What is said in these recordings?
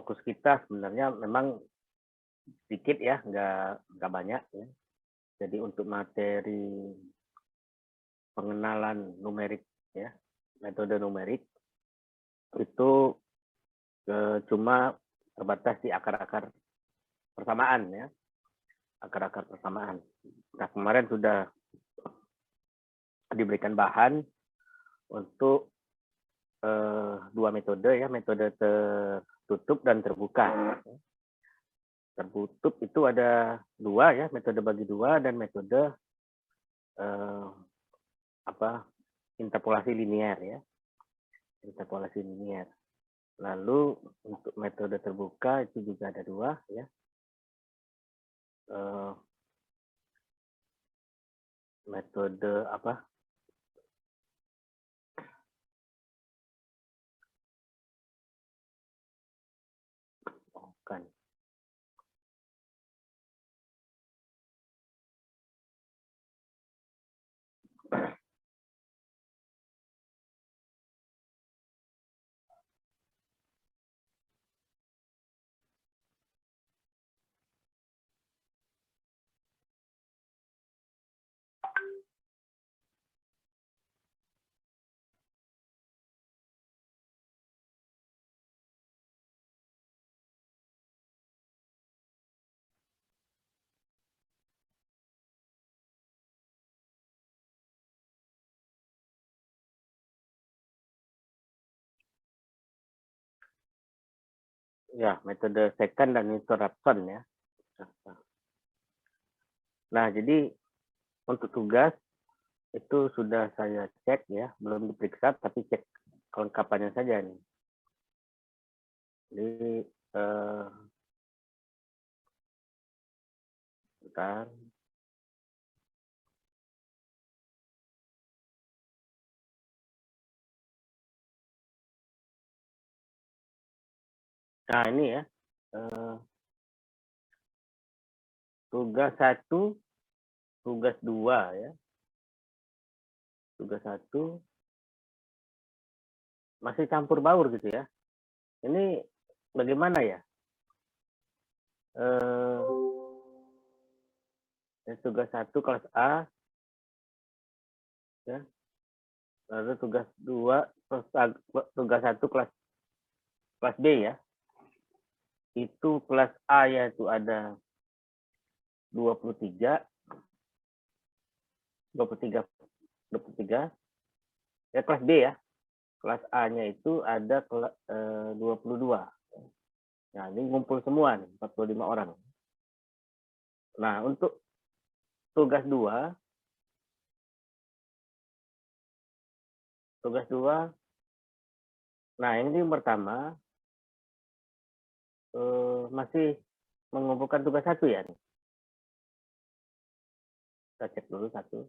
fokus kita sebenarnya memang sedikit ya, nggak banyak ya. Jadi untuk materi pengenalan numerik ya, metode numerik itu cuma terbatas di akar-akar persamaan ya, akar-akar persamaan. Nah, kemarin sudah diberikan bahan untuk dua metode ya, metode tertutup dan terbuka. Tertutup itu ada dua ya, metode bagi dua dan metode interpolasi linier ya, interpolasi linier. Lalu untuk metode terbuka itu juga ada dua ya, metode bukan. Ya, metode second dan interruption ya. Nah, jadi untuk tugas itu sudah saya cek ya, belum diperiksa tapi cek kelengkapannya saja nih. Jadi bentar. Nah, ini ya. Tugas 1, tugas 2 ya. Tugas 1 masih campur baur gitu ya. Ini bagaimana ya? Tugas 1 kelas A ya. Lalu tugas 2 tugas 1 kelas B ya. Itu kelas A yaitu ada 23 ya, kelas B ya. Kelas A-nya itu ada 22. Nah, ini ngumpul semua nih, 45 orang. Nah, untuk tugas 2 nah ini yang pertama masih mengumpulkan tugas 1 ya. Kita cek dulu 1.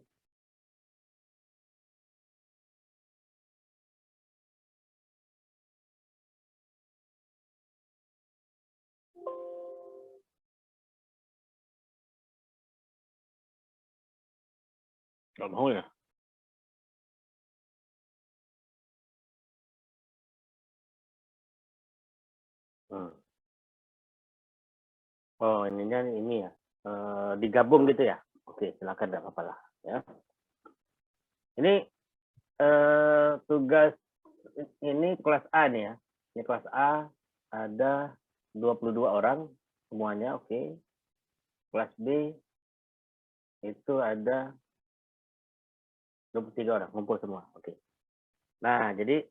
Nggak mau ya? Oh, ininya ini ya. Digabung gitu ya. Oke, silakan, enggak apa-apa lah ya. Ini tugas ini kelas A nih ya. Ini kelas A ada 22 orang semuanya, oke. Kelas B itu ada 23 orang, ngumpul semua, oke. Nah, jadi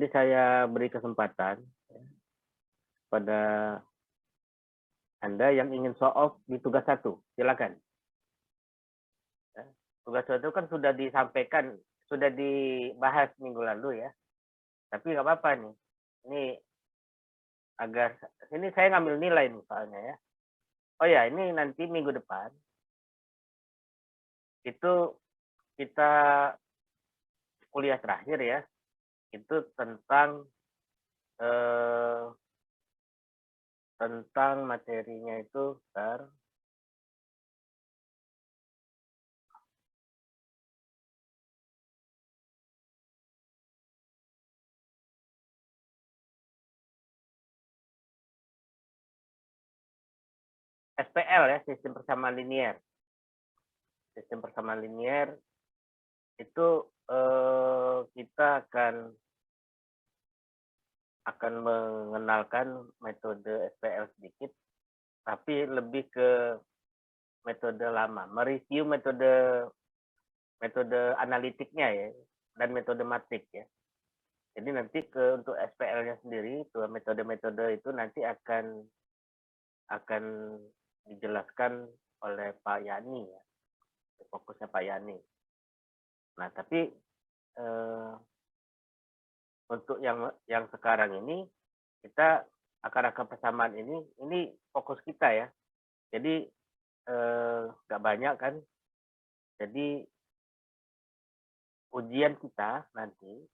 saya beri kesempatan pada Anda yang ingin show off di tugas 1, silakan. Tugas 1 kan sudah disampaikan, sudah dibahas minggu lalu ya. Tapi nggak apa-apa nih. Ini agar ini saya ngambil nilai nih soalnya ya. Oh ya, ini nanti minggu depan itu kita kuliah terakhir ya. Itu tentang materinya itu SPL ya, sistem persamaan linier. Sistem persamaan linier itu kita akan mengenalkan metode SPL sedikit, tapi lebih ke metode lama, mereview metode analitiknya ya, dan metode matrik ya. Jadi nanti untuk SPL-nya sendiri, metode-metode itu nanti akan dijelaskan oleh Pak Yani ya, fokusnya Pak Yani. Nah, tapi untuk yang sekarang ini kita akar-akar persamaan ini fokus kita ya. Jadi nggak banyak kan. Jadi ujian kita nanti,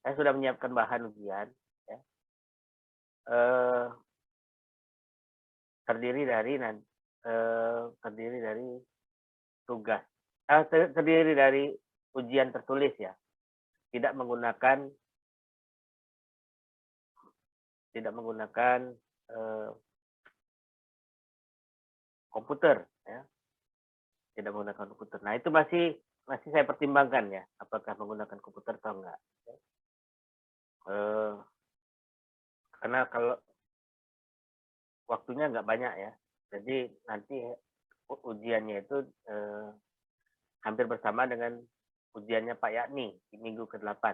saya sudah menyiapkan bahan ujian ya. Terdiri dari tugas, terdiri dari ujian tertulis ya, tidak menggunakan komputer ya, tidak menggunakan komputer. Nah, itu masih saya pertimbangkan ya, apakah menggunakan komputer atau enggak ya. Karena kalau waktunya nggak banyak ya, jadi nanti ujiannya itu hampir bersama dengan ujiannya Pak Yani di minggu ke-8.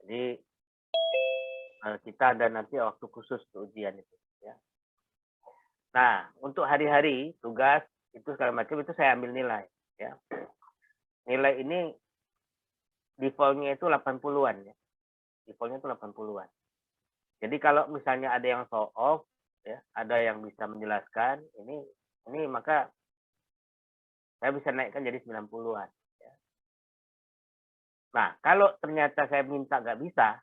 Jadi kita ada nanti waktu khusus untuk ujian itu ya. Nah, untuk hari-hari tugas itu segala macam itu saya ambil nilai ya. Nilai ini default-nya itu 80-an ya. Default-nya itu 80-an. Jadi kalau misalnya ada yang show off ya, ada yang bisa menjelaskan ini maka saya bisa naikkan jadi 90-an ya. Nah, kalau ternyata saya minta nggak bisa,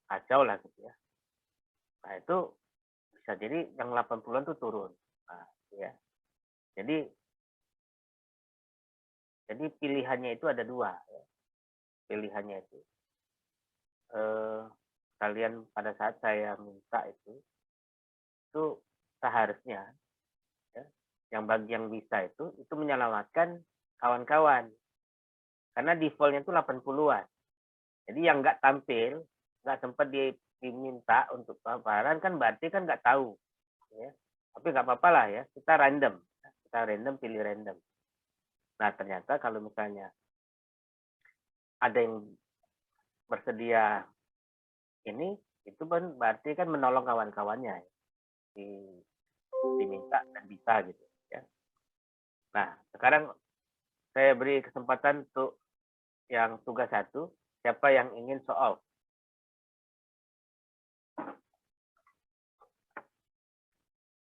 kacau lah gitu ya. Nah, itu bisa jadi yang 80-an itu turun. Nah, ya. Jadi pilihannya itu ada 2 ya. Pilihannya itu kalian pada saat saya minta itu seharusnya ya, yang bagi yang bisa itu menyelamatkan kawan-kawan. Karena default-nya itu 80-an. Jadi yang nggak tampil, nggak sempat diminta untuk paparan kan berarti kan nggak tahu ya. Tapi nggak apa-apa lah ya, kita random pilih random. Nah, ternyata kalau misalnya ada yang bersedia ini, itu kan berarti kan menolong kawan-kawannya ya. Diminta dan bisa gitu ya. Nah, sekarang saya beri kesempatan untuk yang tugas 1, siapa yang ingin soal?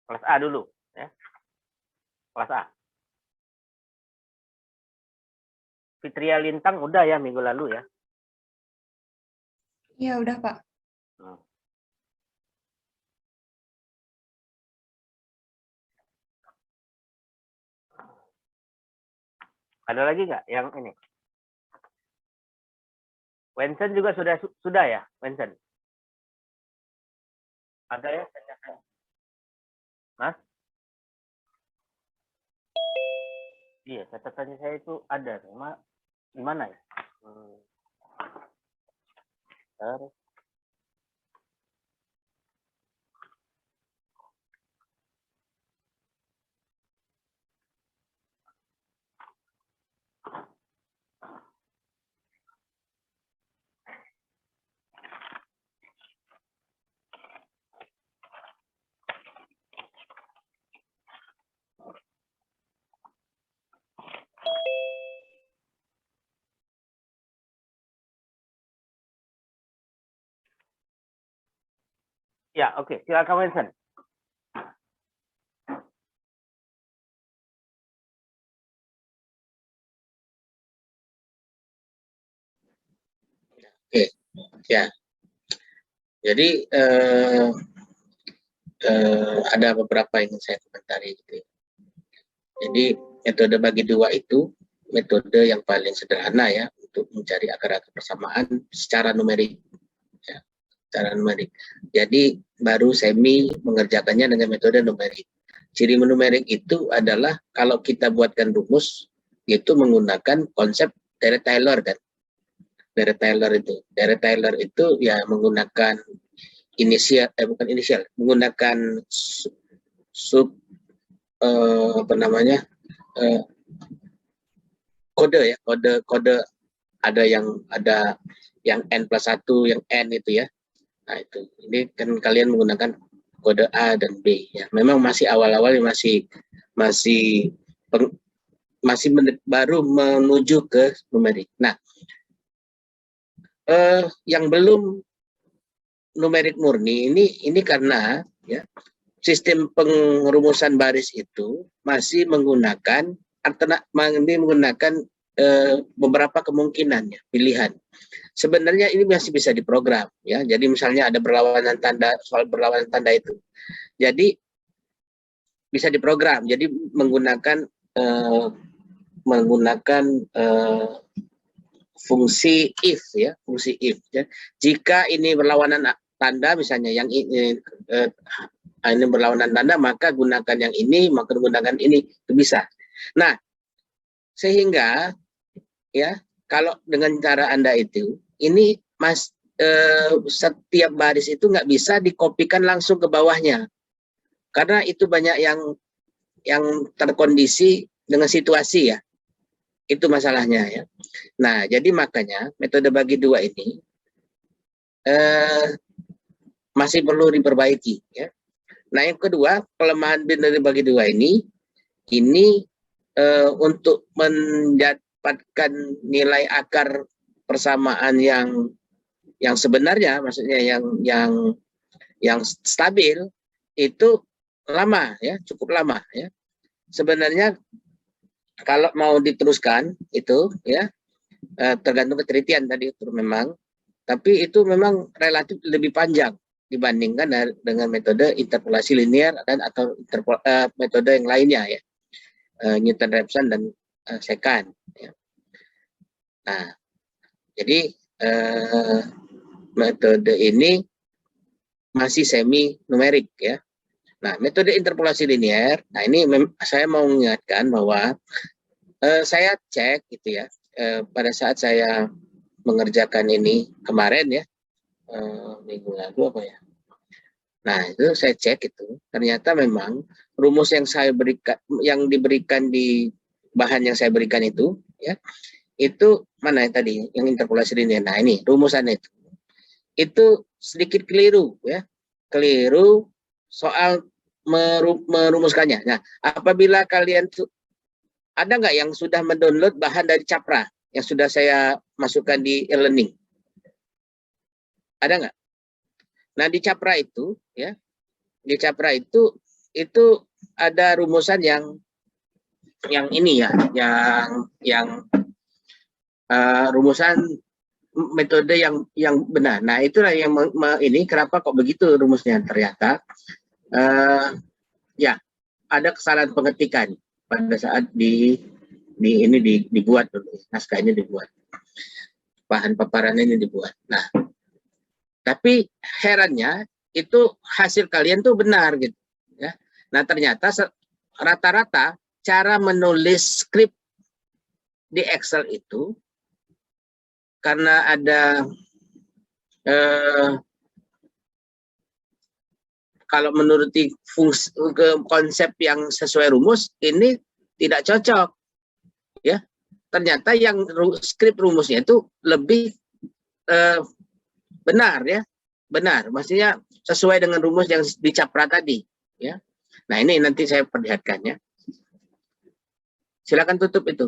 Kelas A dulu ya. Kelas A. Fitria Lintang udah ya minggu lalu ya. Iya, udah, Pak. Ada lagi nggak yang ini? Wensen juga sudah ya, Wensen? Ada ya? Mas? Iya, catatannya saya itu ada, cuma gimana ya? Ya, oke. Silakan Wensen. Oke, ya. Jadi ada beberapa yang ingin saya komentari gitu. Jadi metode bagi 2 itu metode yang paling sederhana ya untuk mencari akar-akar persamaan secara numerik. Ya. cara numerik. Jadi baru semi mengerjakannya dengan metode numerik. Ciri numerik itu adalah kalau kita buatkan rumus itu menggunakan konsep Taylor kan. Taylor itu ya menggunakan bukan inisial, menggunakan sub apa namanya kode ya, kode ada yang n+1, yang n itu ya. Nah itu, ini kan kalian menggunakan kode A dan B ya. Memang masih awal-awal, baru menuju ke numerik. Nah, yang belum numerik murni ini karena ya sistem pengrumusan baris itu masih menggunakan beberapa kemungkinan ya, pilihan. Sebenarnya ini masih bisa diprogram ya. Jadi misalnya ada berlawanan tanda, soal berlawanan tanda itu. Jadi bisa diprogram. Jadi menggunakan fungsi if ya, fungsi if ya. Jika ini berlawanan tanda misalnya yang ini berlawanan tanda, maka gunakan yang ini, maka gunakan ini, itu bisa. Nah, sehingga ya kalau dengan cara Anda itu, ini setiap baris itu nggak bisa dikopikan langsung ke bawahnya. Karena itu banyak yang terkondisi dengan situasi ya. Itu masalahnya ya. Nah, jadi makanya metode bagi dua ini masih perlu diperbaiki ya. Nah, yang kedua, kelemahan metode bagi dua ini untuk mendapatkan nilai akar persamaan yang sebenarnya, maksudnya yang stabil itu lama ya, cukup lama ya. Sebenarnya kalau mau diteruskan itu ya tergantung ketelitian tadi itu memang, tapi itu memang relatif lebih panjang dibandingkan dengan metode interpolasi linear dan atau metode yang lainnya ya, Newton-Raphson dan Secant ya. Nah, jadi metode ini masih semi numerik ya. Nah, metode interpolasi linear, nah ini saya mau mengingatkan bahwa saya cek gitu ya, pada saat saya mengerjakan ini kemarin ya, minggu lalu apa ya. Nah, itu saya cek itu, ternyata memang rumus yang saya berikan, yang diberikan di bahan yang saya berikan itu, ya, itu mana yang tadi, yang interpolasi linear. Nah, ini rumusannya itu sedikit keliru, ya, keliru soal merumuskannya. Nah, apabila kalian ada nggak yang sudah mendownload bahan dari Capra yang sudah saya masukkan di e-learning? Ada nggak? Nah, di Capra itu ya, di Capra itu ada rumusan yang ini ya, yang rumusan metode yang benar. Nah, itulah yang ini kenapa kok begitu rumusnya, ternyata ya ada kesalahan pengetikan pada saat dibuat dulu, naskah ini dibuat, bahan paparan ini dibuat. Nah, tapi herannya itu hasil kalian tuh benar gitu ya. Nah, ternyata rata-rata cara menulis skrip di Excel itu karena ada kalau menuruti fungsi konsep yang sesuai rumus ini tidak cocok ya. Ternyata yang skrip rumusnya itu lebih benar ya, benar, maksudnya sesuai dengan rumus yang di Capra tadi ya. Nah, ini nanti saya perlihatkan ya. Silakan tutup itu.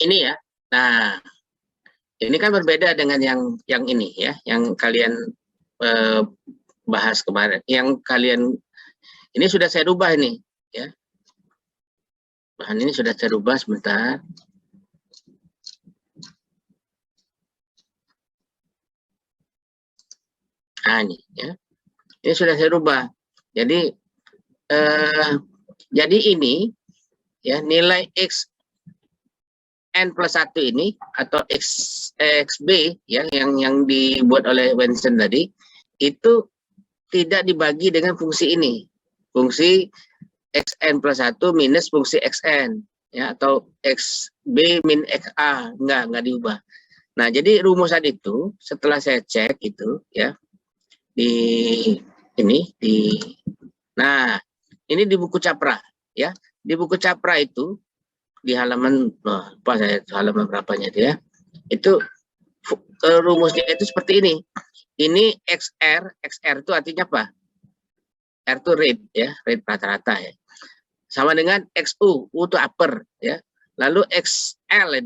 ini ya. Nah, ini kan berbeda dengan yang ini ya, yang kalian bahas kemarin. Yang kalian ini sudah saya rubah ini ya. Bahan ini sudah saya rubah sebentar. Nah, ini ya. Ini sudah saya rubah. Jadi ini ya, nilai x n plus 1 ini atau xb ya, yang dibuat oleh Wenson tadi itu tidak dibagi dengan fungsi ini, fungsi xn plus 1 minus fungsi xn ya, atau xb min xa, enggak diubah. Nah, jadi rumusan itu setelah saya cek itu ya nah ini di buku Capra ya, di buku Capra itu di halaman halaman berapanya dia itu rumusnya itu seperti ini. Ini XR itu artinya apa? R itu rate ya, rate rata-rata ya, sama dengan XU, U itu upper ya. Lalu XL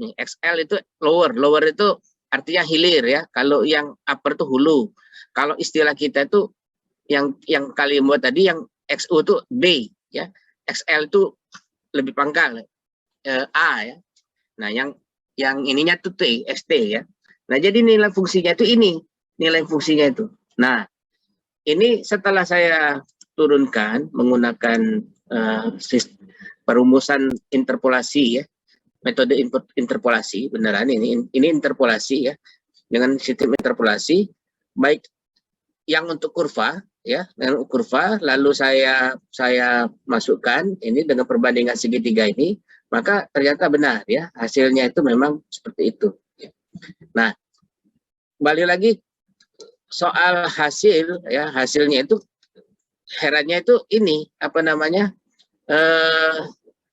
itu lower itu artinya hilir ya, kalau yang upper itu hulu. Kalau istilah kita itu yang kalian buat tadi, yang XU itu D ya, XL itu lebih pangkal A ya. Nah, yang ininya tuh T, ST ya. Nah, jadi nilai fungsinya itu ini, nilai fungsinya itu. Nah, ini setelah saya turunkan menggunakan perumusan interpolasi ya, metode interpolasi, beneran ini interpolasi ya, dengan sistem interpolasi, baik yang untuk kurva ya, dengan kurva, lalu saya masukkan ini dengan perbandingan segitiga ini, maka ternyata benar ya, hasilnya itu memang seperti itu. Nah, balik lagi soal hasil ya, hasilnya itu herannya itu ini apa namanya,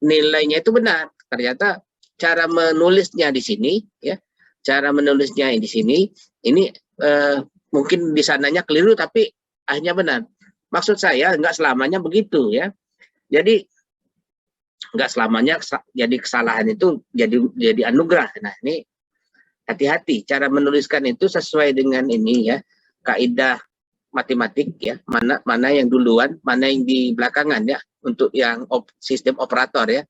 nilainya itu benar. Ternyata cara menulisnya di sini ya, cara menulisnya di sini ini mungkin di sananya keliru tapi akhirnya benar. Maksud saya nggak selamanya begitu ya. Jadi nggak selamanya jadi kesalahan itu jadi anugerah. Nah, ini hati-hati cara menuliskan itu sesuai dengan ini ya, kaidah matematik ya, mana yang duluan, mana yang di belakangan ya, untuk yang sistem operator ya.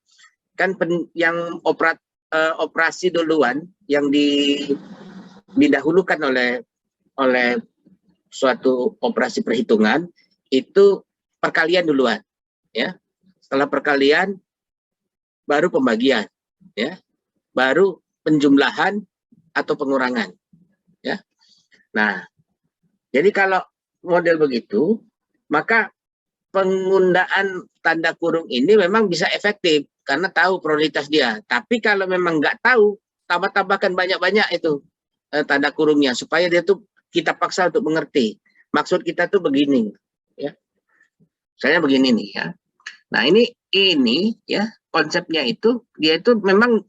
Kan yang operasi duluan, yang didahulukan oleh suatu operasi perhitungan itu perkalian duluan ya. Setelah perkalian baru pembagian ya, baru penjumlahan atau pengurangan ya. Nah, jadi kalau model begitu, maka penggunaan tanda kurung ini memang bisa efektif karena tahu prioritas dia. Tapi kalau memang nggak tahu, tambahkan banyak-banyak itu tanda kurungnya supaya dia tuh kita paksa untuk mengerti. Maksud kita tuh begini ya. Saya begini nih ya. Nah, ini ya, konsepnya itu dia itu memang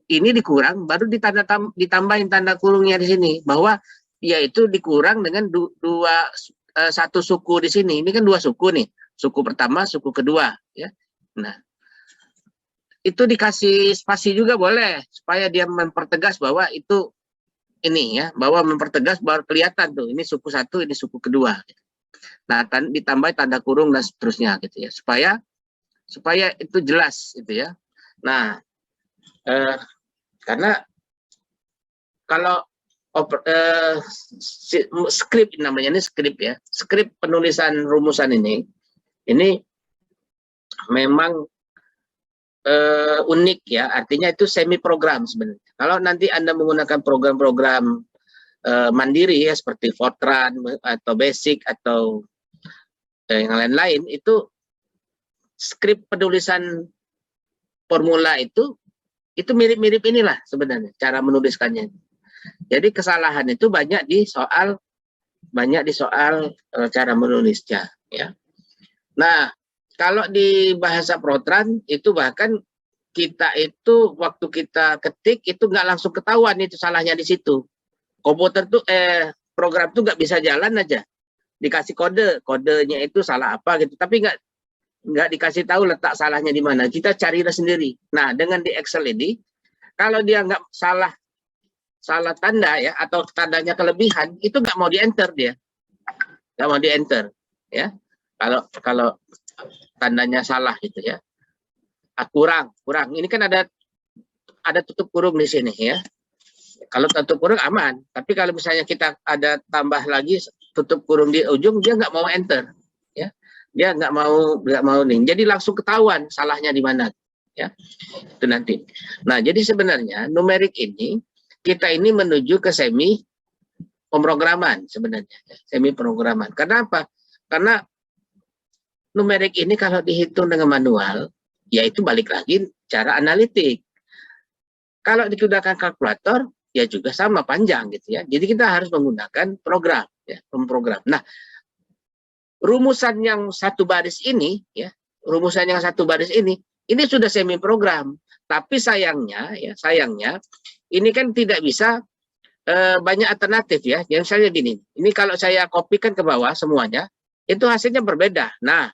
ini dikurang baru ditambahin tanda kurungnya di sini, bahwa dia itu dikurang dengan satu suku di sini. Ini kan dua suku nih, suku pertama, suku kedua ya. Nah, itu dikasih spasi juga boleh supaya dia mempertegas bahwa itu ini ya, bahwa mempertegas bahwa kelihatan tuh ini suku satu, ini suku kedua. Nah, ditambah tanda kurung dan seterusnya gitu ya, supaya itu jelas gitu ya. Nah, karena kalau skrip namanya, ini skrip ya, skrip penulisan rumusan ini memang unik ya, artinya itu semi program sebenarnya. Kalau nanti Anda menggunakan program-program mandiri ya, seperti Fortran atau Basic atau yang lain-lain, itu skrip penulisan formula itu mirip-mirip inilah sebenarnya cara menuliskannya. Jadi kesalahan itu banyak di soal cara menulisnya ya. Nah, kalau di bahasa Fortran itu bahkan kita itu waktu kita ketik itu nggak langsung ketahuan itu salahnya di situ. Komputer tuh program tuh nggak bisa jalan aja. Dikasih kodenya itu salah apa gitu, tapi nggak dikasih tahu letak salahnya di mana. Kita cari sendiri. Nah, dengan di Excel ini kalau dia nggak salah tanda ya, atau tandanya kelebihan, itu nggak mau di-enter dia. Nggak mau di-enter. Ya. Kalau tandanya salah gitu ya. Kurang. Ini kan ada tutup kurung di sini ya. Kalau tutup kurung aman. Tapi kalau misalnya kita ada tambah lagi tutup kurung di ujung, dia nggak mau enter. Ya. Dia nggak mau nih. Jadi langsung ketahuan salahnya di mana. Ya. Itu nanti. Nah, jadi sebenarnya numerik ini kita ini menuju ke semi pemrograman sebenarnya. Semi pemrograman. Karena apa? Karena numerik ini kalau dihitung dengan manual, yaitu balik lagi cara analitik. Kalau digunakan kalkulator, ya juga sama panjang gitu ya. Jadi kita harus menggunakan program, ya, memprogram. Nah, rumusan yang satu baris ini, ya, ini sudah semi program. Tapi sayangnya, ini kan tidak bisa banyak alternatif ya. Yang saya gini, ini kalau saya kopikan ke bawah semuanya, itu hasilnya berbeda. Nah,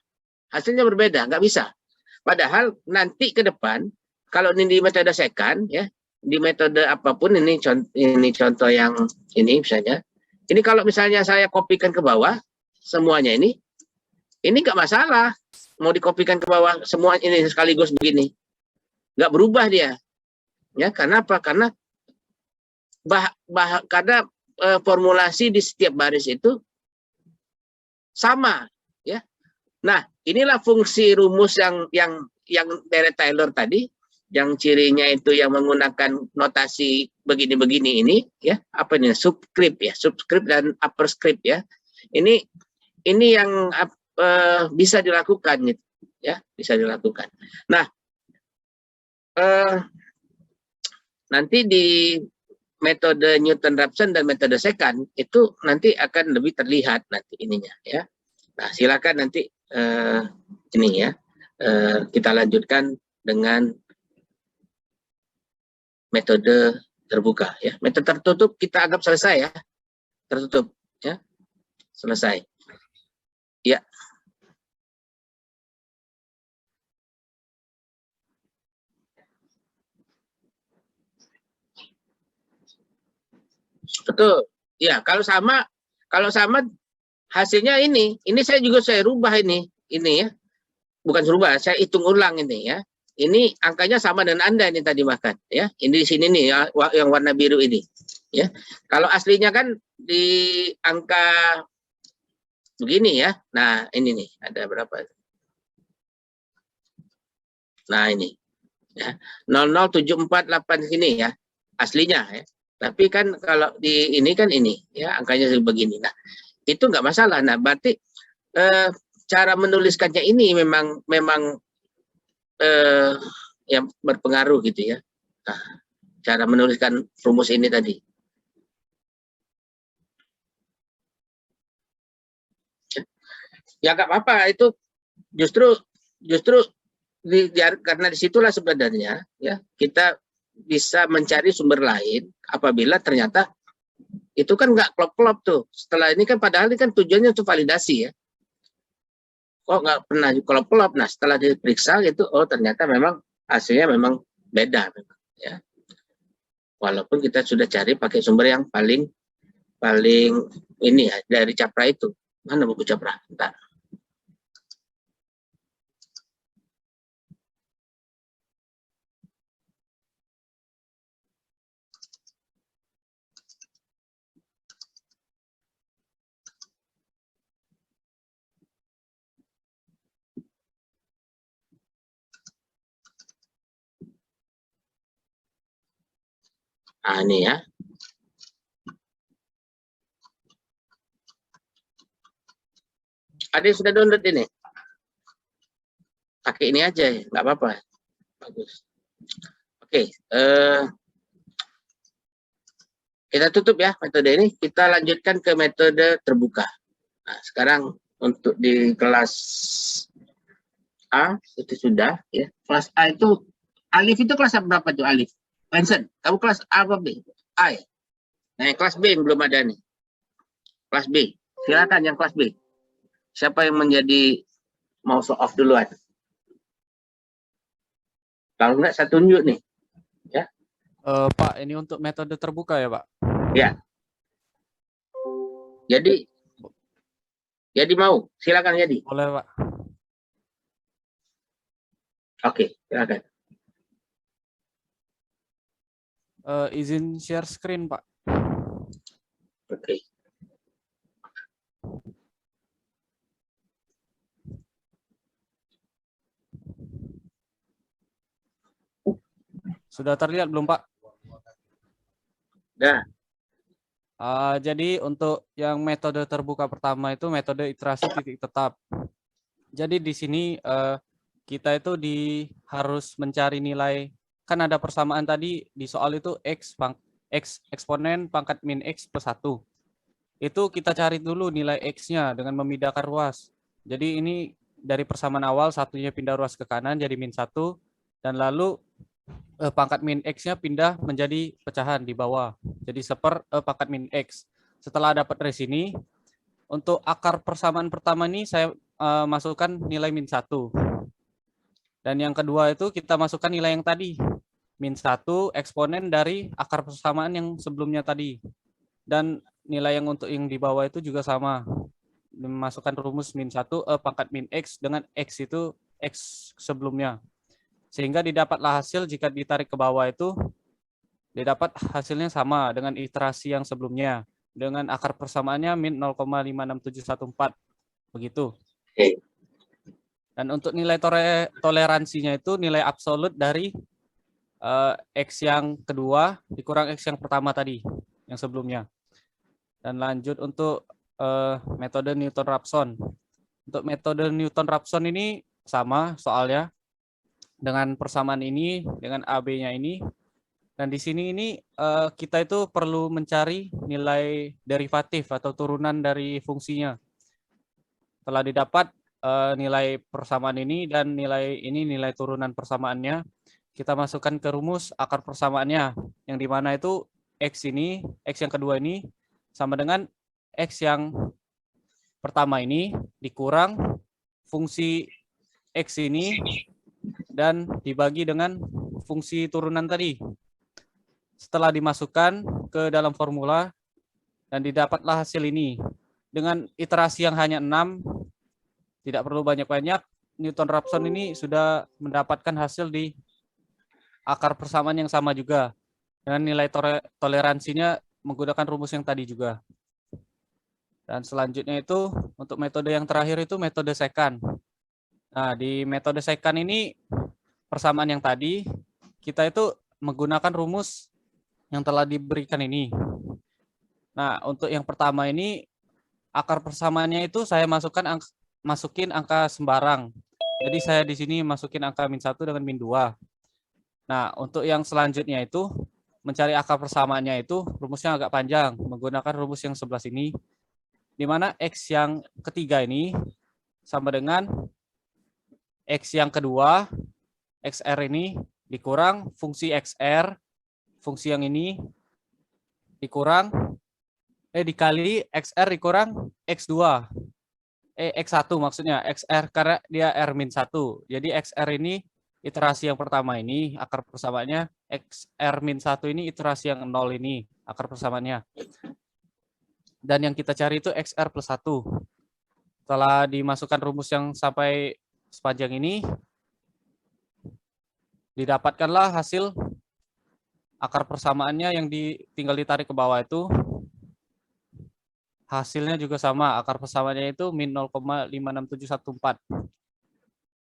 hasilnya berbeda, nggak bisa. Padahal nanti ke depan, kalau ini di metode second, ya, di metode apapun, ini contoh yang ini misalnya, ini kalau misalnya saya kopikan ke bawah, semuanya ini nggak masalah. Mau dikopikan ke bawah, semua ini sekaligus begini. Nggak berubah dia. Ya, karena apa? Karena karena formulasi di setiap baris itu sama. Ya. Nah, inilah fungsi rumus yang Barrett Taylor tadi, yang cirinya itu yang menggunakan notasi begini-begini ini, ya, apa ini, subscript ya, subscript dan upper script ya. Ini yang bisa dilakukan, gitu, ya, bisa dilakukan. Nah, nanti di metode Newton-Raphson dan metode second itu nanti akan lebih terlihat nanti ininya, ya. Nah, silakan nanti ini ya, kita lanjutkan dengan metode terbuka ya. Metode tertutup kita anggap selesai ya. Tertutup ya. Selesai. Ya. Betul. Ya, kalau sama hasilnya ini saya juga saya rubah ini ya. Bukan rubah, saya hitung ulang ini ya. Ini angkanya sama dengan Anda ini tadi makan ya. Ini di sini nih ya, yang warna biru ini ya. Kalau aslinya kan di angka begini ya. Nah, ini nih ada berapa? Nah, ini ya. 00748 sini ya. Aslinya ya. Tapi kan kalau di ini kan ini ya, angkanya begini. Nah, itu nggak masalah. Nah, berarti cara menuliskannya ini memang yang berpengaruh gitu ya. Nah, cara menuliskan rumus ini tadi. Ya nggak apa-apa, itu justru karena disitulah sebenarnya ya kita bisa mencari sumber lain apabila ternyata itu kan nggak klop-klop tuh. Setelah ini kan padahal ini kan tujuannya untuk validasi ya. Kok nggak pernah klop-klop. Nah, setelah diperiksa itu, oh ternyata memang hasilnya memang beda ya. Walaupun kita sudah cari pakai sumber yang paling ini ya, dari Capra itu. Mana buku Capra? Bentar. Nah, ini ya. Ada yang sudah download ini? Pakai ini aja ya, nggak apa-apa. Bagus. Oke, kita tutup ya metode ini. Kita lanjutkan ke metode terbuka. Nah, sekarang untuk di kelas A itu sudah ya. Kelas A itu Alif itu kelas berapa tuh Alif? Vincent, kamu kelas A apa B? A ya? Nah, yang kelas B yang belum ada nih. Kelas B. Silakan yang kelas B. Siapa yang menjadi mau show off duluan? Kalau enggak saya tunjuk nih. Ya. Pak, ini untuk metode terbuka ya, Pak? Ya. Jadi mau, silakan jadi. Boleh, Pak. Oke, silakan. Izin share screen, Pak. Oke. Sudah terlihat belum, Pak? Dah. Jadi untuk yang metode terbuka pertama itu metode iterasi titik tetap. Jadi di sini kita itu harus mencari nilai, kan ada persamaan tadi di soal itu x eksponen pangkat min x plus 1. Itu kita cari dulu nilai x-nya dengan memindahkan ruas. Jadi ini dari persamaan awal satunya pindah ruas ke kanan jadi min 1, dan lalu pangkat min x-nya pindah menjadi pecahan di bawah. Jadi pangkat min x. Setelah dapat dari sini, untuk akar persamaan pertama ini saya masukkan nilai min 1. Dan yang kedua itu kita masukkan nilai yang tadi. Min 1 eksponen dari akar persamaan yang sebelumnya tadi. Dan nilai yang untuk yang di bawah itu juga sama. Memasukkan rumus min 1 pangkat min x dengan x itu x sebelumnya. Sehingga didapatlah hasil jika ditarik ke bawah itu didapat hasilnya sama dengan iterasi yang sebelumnya. Dengan akar persamaannya min 0,56714. Begitu. Dan untuk nilai toleransinya itu nilai absolut dari X yang kedua dikurang X yang pertama tadi, yang sebelumnya. Dan lanjut untuk metode Newton-Raphson. Untuk metode Newton-Raphson ini sama soalnya dengan persamaan ini, dengan AB-nya ini. Dan di sini ini kita itu perlu mencari nilai derivatif atau turunan dari fungsinya. Setelah didapat nilai persamaan ini dan nilai ini nilai turunan persamaannya, kita masukkan ke rumus akar persamaannya, yang dimana itu X ini, X yang kedua ini sama dengan X yang pertama ini dikurang fungsi X ini dan dibagi dengan fungsi turunan tadi. Setelah dimasukkan ke dalam formula dan didapatlah hasil ini. Dengan iterasi yang hanya 6, tidak perlu banyak-banyak, Newton-Raphson ini sudah mendapatkan hasil di akar persamaan yang sama juga. Dengan nilai toleransinya menggunakan rumus yang tadi juga. Dan selanjutnya itu untuk metode yang terakhir itu metode secant. Nah, di metode secant ini persamaan yang tadi kita itu menggunakan rumus yang telah diberikan ini. Nah, untuk yang pertama ini akar persamaannya itu saya masukin angka sembarang. Jadi saya di sini masukin angka min 1 dengan min 2. Nah, untuk yang selanjutnya itu mencari akar persamaannya itu rumusnya agak panjang, menggunakan rumus yang sebelah sini, di mana X yang ketiga ini sama dengan X yang kedua, XR ini dikurang fungsi XR, fungsi yang ini dikurang, dikali XR dikurang X2, X1 maksudnya, XR karena dia R-1. Jadi XR ini iterasi yang pertama ini, akar persamaannya, XR-1 ini iterasi yang 0 ini, akar persamaannya. Dan yang kita cari itu XR plus 1. Setelah dimasukkan rumus yang sampai sepanjang ini, didapatkanlah hasil akar persamaannya yang tinggal ditarik ke bawah itu. Hasilnya juga sama, akar persamaannya itu min 0,56714.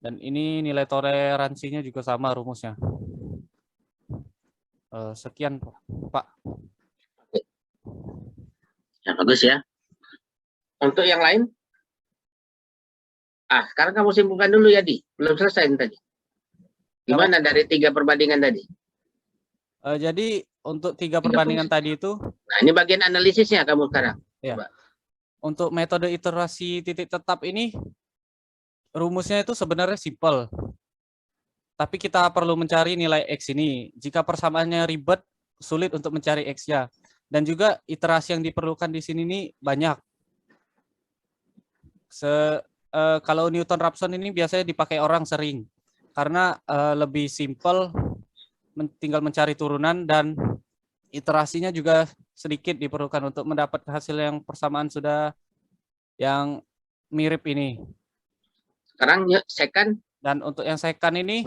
Dan ini nilai toleransinya juga sama rumusnya. Sekian, Pak. Ya, bagus ya. Untuk yang lain? Sekarang kamu simpulkan dulu ya, Di. Belum selesai tadi. Gimana dari 3 perbandingan tadi? Jadi untuk 3 perbandingan tadi itu. Nah, ini bagian analisisnya kamu sekarang. Ya. Untuk metode iterasi titik tetap ini, rumusnya itu sebenarnya simpel. Tapi kita perlu mencari nilai X ini. Jika persamaannya ribet, sulit untuk mencari X-nya. Dan juga iterasi yang diperlukan di sini ini banyak. Kalau Newton-Raphson ini biasanya dipakai orang sering. Karena lebih simpel tinggal mencari turunan, dan iterasinya juga sedikit diperlukan untuk mendapat hasil yang persamaan sudah yang mirip ini. Sekarang second. Dan untuk yang second ini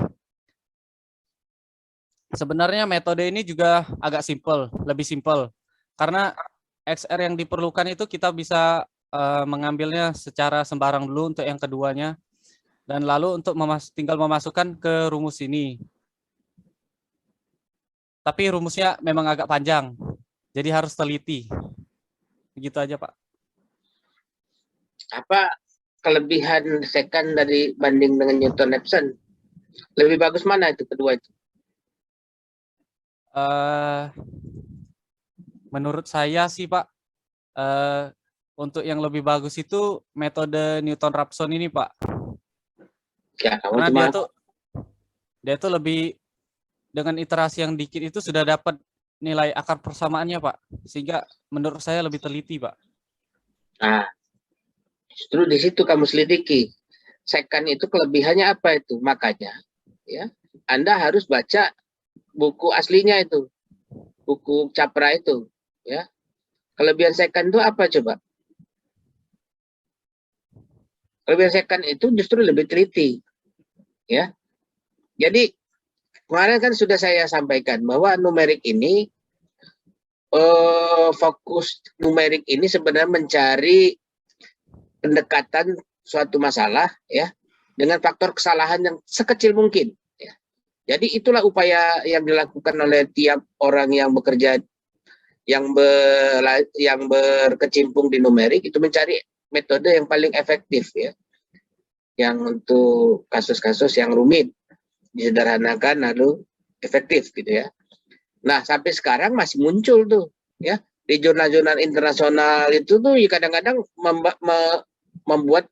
sebenarnya metode ini juga agak lebih simple. Karena XR yang diperlukan itu kita bisa mengambilnya secara sembarang dulu untuk yang keduanya. Dan lalu untuk tinggal memasukkan ke rumus ini. Tapi rumusnya memang agak panjang, jadi harus teliti. Begitu aja, Pak. Apa kelebihan second dari banding dengan Newton-Raphson? Lebih bagus mana itu kedua itu? Menurut saya sih, Pak, untuk yang lebih bagus itu metode Newton-Raphson ini, Pak. Ya, Karena dia tuh lebih, dengan iterasi yang dikit itu sudah dapat nilai akar persamaannya, Pak. Sehingga menurut saya lebih teliti, Pak. Nah, justru di situ kamu selidiki. Second itu kelebihannya apa itu? Makanya, ya, Anda harus baca buku aslinya itu, buku Capra itu, ya. Kelebihan second itu apa coba? Kelebihan second itu justru lebih teliti, ya. Jadi kemarin kan sudah saya sampaikan bahwa numerik ini, fokus numerik ini sebenarnya mencari pendekatan suatu masalah, ya, dengan faktor kesalahan yang sekecil mungkin. Ya. Jadi itulah upaya yang dilakukan oleh tiap orang yang bekerja, yang berkecimpung di numerik, itu mencari metode yang paling efektif, ya, yang untuk kasus-kasus yang rumit disederhanakan lalu efektif gitu ya. Nah, sampai sekarang masih muncul tuh, ya, di jurnal-jurnal internasional itu tuh kadang-kadang membuat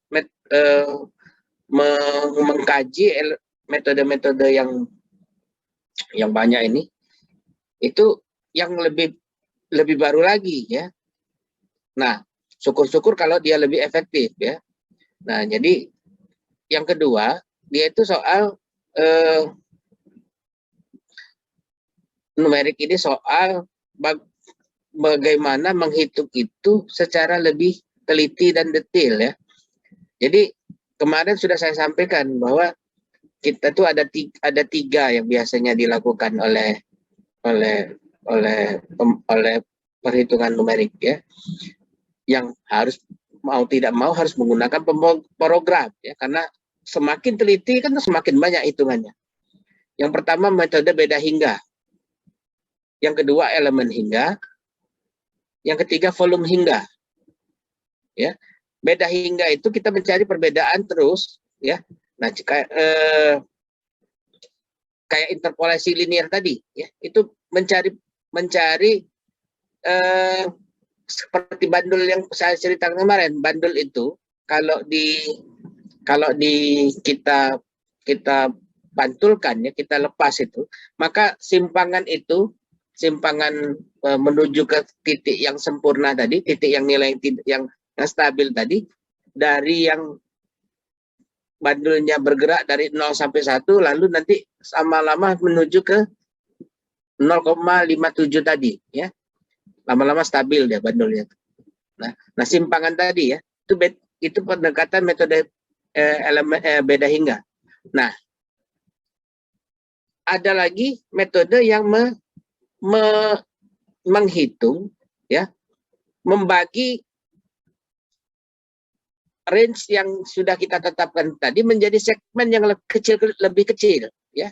mengkaji metode-metode yang banyak ini, itu yang lebih baru lagi, ya. Nah, syukur-syukur kalau dia lebih efektif, ya. Nah, jadi yang kedua, dia itu soal numerik ini soal bagaimana menghitung itu secara lebih teliti dan detail, ya. Jadi kemarin sudah saya sampaikan bahwa kita tuh ada tiga yang biasanya dilakukan oleh perhitungan numerik, ya, yang harus mau tidak mau harus menggunakan program, ya, karena semakin teliti kan semakin banyak hitungannya. Yang pertama metode beda hingga, yang kedua elemen hingga, yang ketiga volume hingga, ya. Beda hingga itu kita mencari perbedaan terus, ya. Nah, kayak interpolasi linear tadi, ya, itu mencari seperti bandul yang saya ceritakan kemarin. Bandul itu kalau di kita pantulkan, ya, kita lepas itu, maka simpangan menuju ke titik yang sempurna tadi, titik yang nilai yang stabil tadi, dari yang bandulnya bergerak dari 0 sampai 1, lalu nanti lama-lama menuju ke 0,57 tadi, ya. Lama-lama stabil dia bandulnya. Nah, simpangan tadi, ya, itu pendekatan metode elemen beda hingga. Nah, ada lagi metode yang menghitung, ya, membagi range yang sudah kita tetapkan tadi menjadi segmen yang lebih kecil, ya,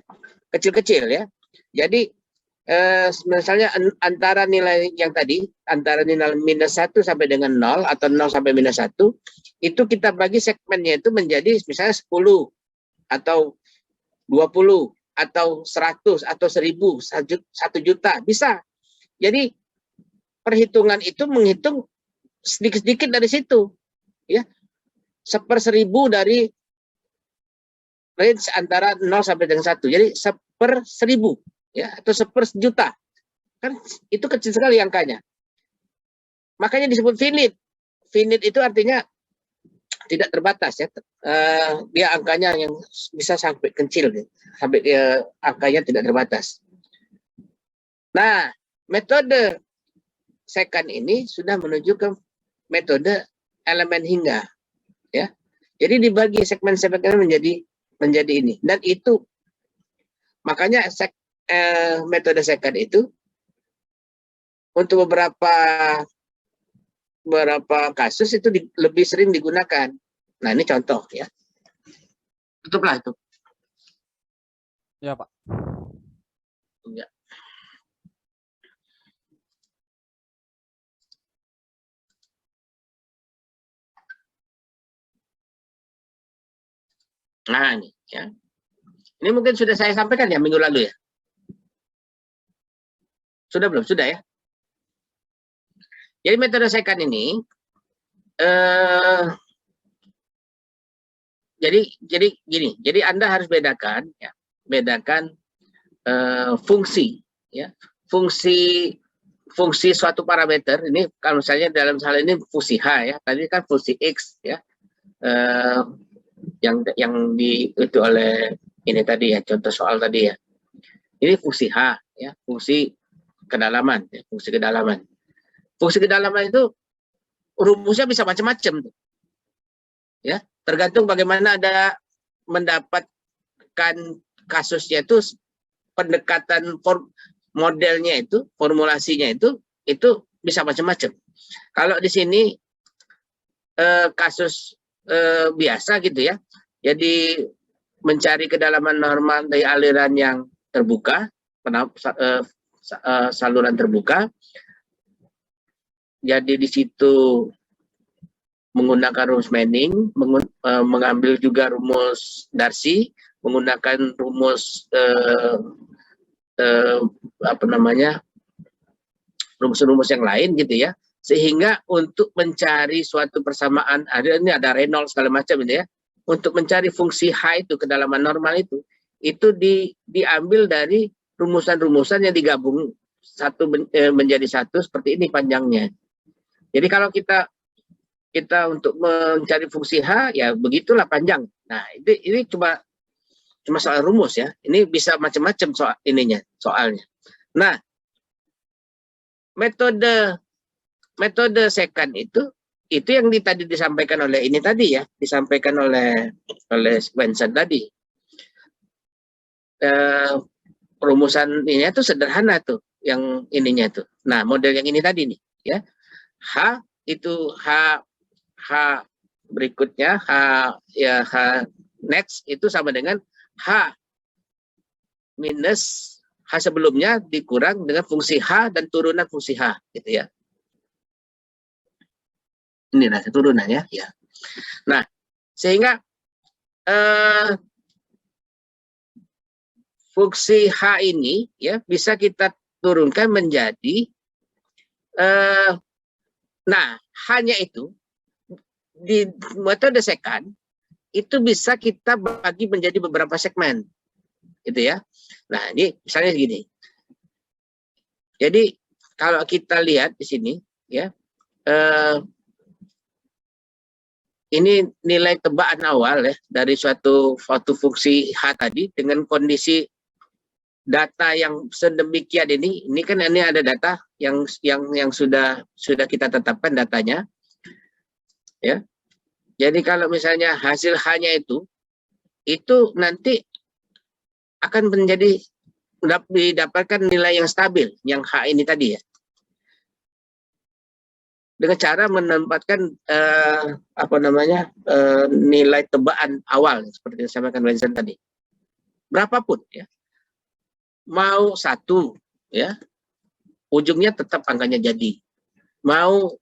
kecil-kecil, ya. Jadi misalnya antara nilai yang tadi, antara nilai -1 sampai dengan 0 atau 0 sampai -1, itu kita bagi segmennya itu menjadi misalnya 10 atau 20 atau 100 atau 1000, 1 juta, bisa. Jadi perhitungan itu menghitung sedikit-sedikit dari situ, ya. 1/1000 dari range antara 0 sampai dengan 1. Jadi 1/1000, ya, atau 1/1000. Kan itu kecil sekali angkanya. Makanya disebut finite. Finite itu artinya tidak terbatas, ya. Dia angkanya yang bisa sampai kecil, sampai angkanya tidak terbatas. Nah, metode second ini sudah menuju ke metode elemen hingga, ya. Jadi dibagi segmen-segmen menjadi ini, dan itu makanya metode second itu untuk beberapa kasus itu lebih sering digunakan. Nah, ini contoh ya. Tutuplah itu. Ya, Pak. Ya. Nah, ini ya. Ini mungkin sudah saya sampaikan ya minggu lalu ya. Sudah belum? Sudah ya. Jadi metode second ini jadi gini. Jadi Anda harus bedakan ya, fungsi ya. Fungsi suatu parameter ini kalau misalnya dalam hal ini fungsi H ya. Tadi kan fungsi X ya. Yang itu oleh ini tadi ya, contoh soal tadi ya. Ini fungsi H ya, fungsi kedalaman ya, fungsi kedalaman. Fungsi kedalaman itu rumusnya bisa macam-macam tuh. Ya, tergantung bagaimana ada mendapatkan kasusnya itu, pendekatan modelnya itu, formulasinya itu bisa macam-macam. Kalau di sini kasus biasa gitu ya. Jadi mencari kedalaman normal dari aliran yang terbuka, saluran terbuka. Jadi di situ menggunakan rumus Manning, mengambil juga rumus Darcy, menggunakan rumus rumus-rumus yang lain gitu ya, sehingga untuk mencari suatu persamaan, ini ada Reynolds segala macam gitu ya, untuk mencari fungsi H itu kedalaman normal itu diambil dari rumusan-rumusan yang digabung menjadi satu seperti ini panjangnya. Jadi kalau kita untuk mencari fungsi H ya begitulah panjang. Nah, ini cuma soal rumus ya. Ini bisa macam-macam soalnya. Nah, metode second itu yang tadi disampaikan oleh ini tadi ya, disampaikan oleh Vincent tadi. Rumusan ini tuh sederhana tuh, yang ininya tuh. Nah, model yang ini tadi nih ya. H itu H berikutnya H next itu sama dengan H minus H sebelumnya dikurang dengan fungsi H dan turunan fungsi H gitu ya. Inilah turunannya ya. Nah, sehingga fungsi H ini ya bisa kita turunkan menjadi nah, hanya itu di metode second itu bisa kita bagi menjadi beberapa segmen gitu ya. Nah, ini misalnya segini. Jadi kalau kita lihat di sini ya, ini nilai tebakan awal ya dari suatu fungsi H tadi dengan kondisi data yang sedemikian ini kan ini ada data yang sudah kita tetapkan datanya ya. Jadi kalau misalnya hasil H-nya itu nanti akan didapatkan nilai yang stabil yang H ini tadi ya. Dengan cara menempatkan nilai tebakan awal seperti yang disampaikan Vincent tadi. Berapapun ya. Mau 1 ya, ujungnya tetap angkanya jadi. Mau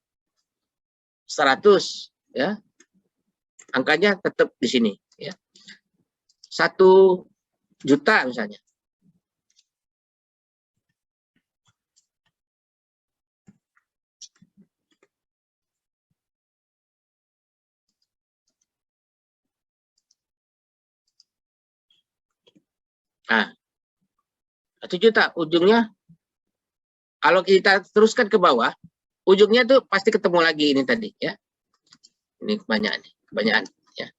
100 ya, angkanya tetap di sini ya. 1 juta misalnya. Nah, 1 juta ujungnya, kalau kita teruskan ke bawah, ujungnya tuh pasti ketemu lagi ini tadi ya. Ini kebanyakan ya.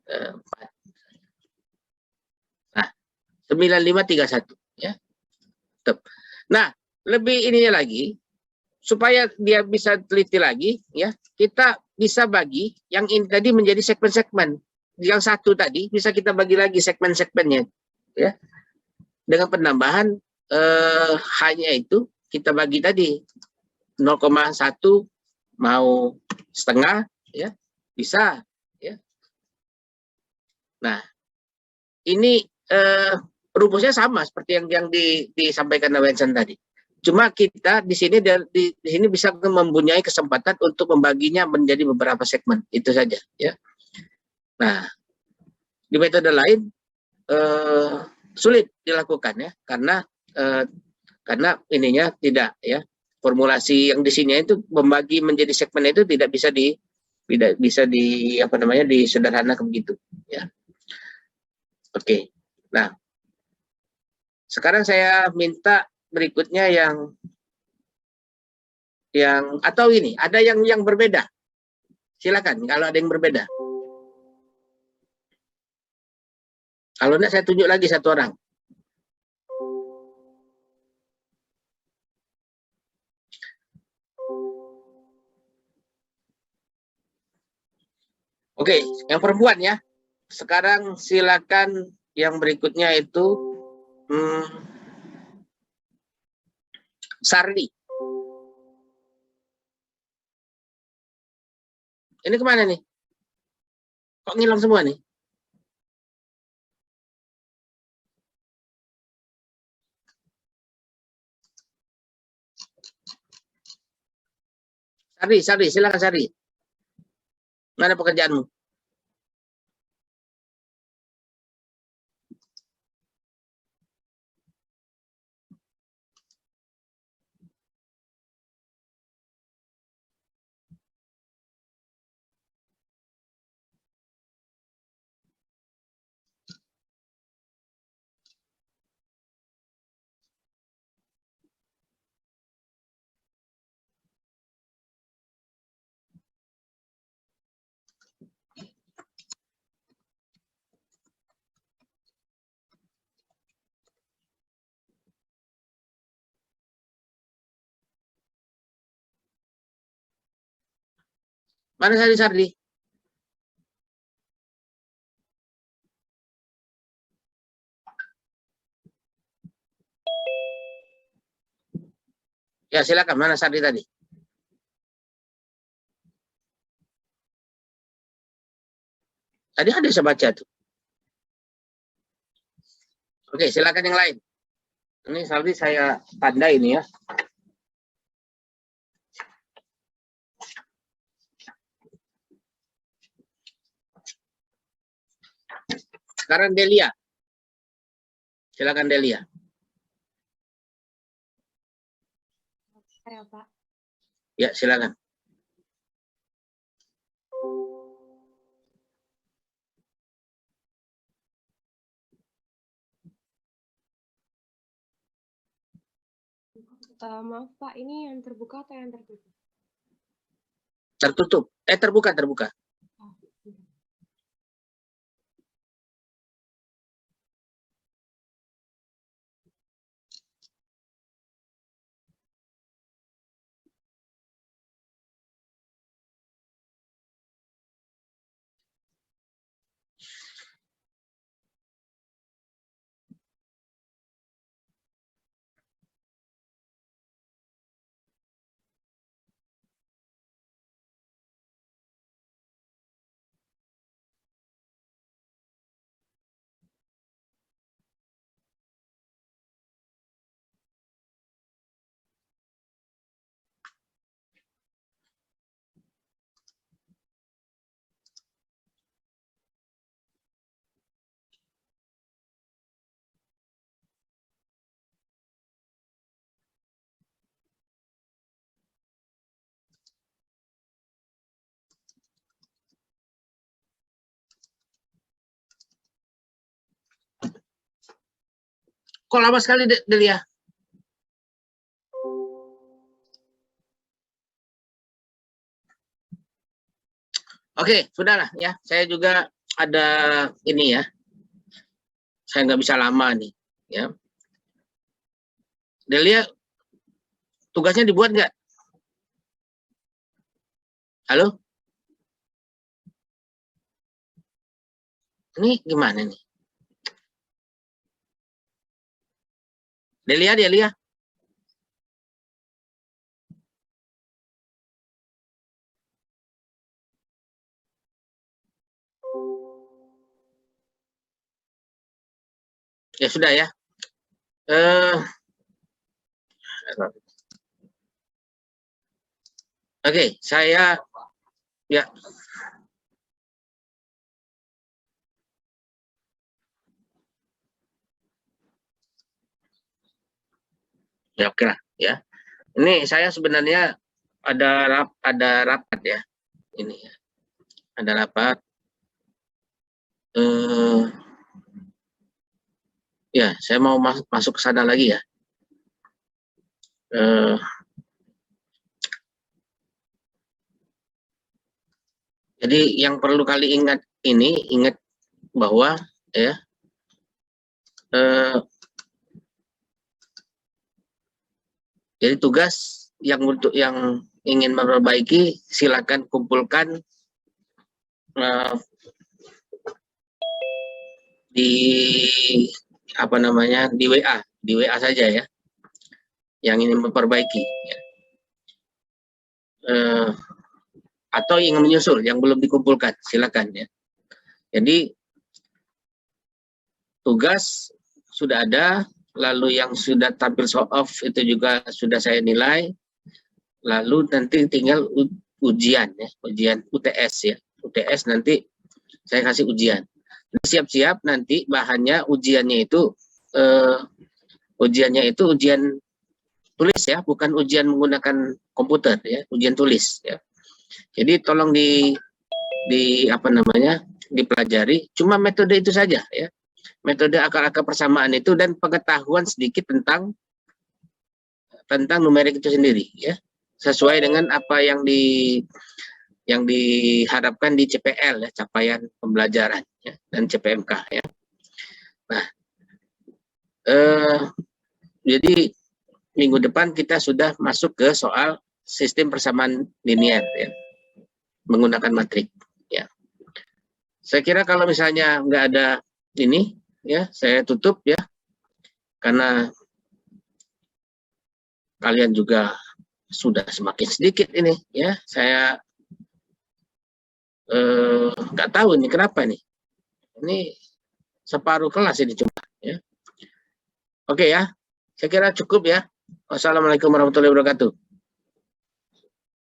4. Nah, 9531 ya. Nah, lebih ininya lagi, supaya dia bisa teliti lagi, ya kita bisa bagi yang ini tadi menjadi segmen-segmen. Yang satu tadi bisa kita bagi lagi segmen-segmennya, ya dengan penambahan hanya itu kita bagi tadi 0,1 mau setengah, ya bisa, ya. Nah ini rumusnya sama seperti yang disampaikan Vincent tadi. Cuma kita di sini bisa mempunyai kesempatan untuk membaginya menjadi beberapa segmen, itu saja, ya. Nah, di metode lain sulit dilakukan, ya, karena ininya tidak, ya, formulasi yang di sini itu membagi menjadi segmen itu tidak bisa disederhanakan begitu, ya. Oke. Nah, sekarang saya minta berikutnya yang atau ini ada yang berbeda. Silakan kalau ada yang berbeda. Kalau enggak saya tunjuk lagi satu orang. Oke, yang perempuan, ya. Sekarang silakan yang berikutnya itu Sardi. Ini kemana nih? Kok ngilang semua nih? Sardi, silakan Sardi. Mana pekerjaanmu? Mana Sardi? Ya, silakan. Mana Sardi tadi? Tadi ada saya baca tuh. Oke, silakan yang lain. Ini Sardi saya tanda ini, ya. Sekarang Delia. Silakan Delia. Ya, Pak. Ya, silakan. Maaf Pak, ini yang terbuka atau yang tertutup? Tertutup. Terbuka. Oh, iya. Kok lama sekali Delia? Oke, sudahlah, ya. Saya juga ada ini, ya. Saya nggak bisa lama nih, ya. Delia tugasnya dibuat nggak? Halo? Ini gimana nih? Delia, Delia. Ya sudah ya. Oke, saya ya. Ya oke lah ya. Ini saya sebenarnya ada rapat ya. Ini ya. Ada rapat. Ya, saya mau masuk ke sana lagi ya. Jadi yang perlu kali ingat bahwa ya jadi tugas yang untuk yang ingin memperbaiki silakan kumpulkan di apa namanya di WA saja ya, yang ingin memperbaiki ya. Atau ingin menyusul yang belum dikumpulkan silakan ya. Jadi tugas sudah ada, lalu yang sudah tampil show off itu juga sudah saya nilai, lalu nanti tinggal ujian ya, ujian UTS ya, UTS nanti saya kasih ujian. Siap-siap nanti bahannya ujiannya itu ujian tulis ya, bukan ujian menggunakan komputer ya, ujian tulis ya. Jadi tolong apa namanya dipelajari, cuma metode itu saja ya, metode akar-akar persamaan itu dan pengetahuan sedikit tentang numerik itu sendiri ya, sesuai dengan apa yang diharapkan di CPL ya, capaian pembelajaran ya, dan CPMK ya. Nah, jadi minggu depan kita sudah masuk ke soal sistem persamaan linier ya, menggunakan matrik ya. Saya kira kalau misalnya nggak ada ini ya, saya tutup ya, karena kalian juga sudah semakin sedikit ini ya. Saya nggak tahu ini kenapa nih, ini separuh kelas ini cuma ya. Oke ya, saya kira cukup ya. Wassalamualaikum warahmatullahi wabarakatuh.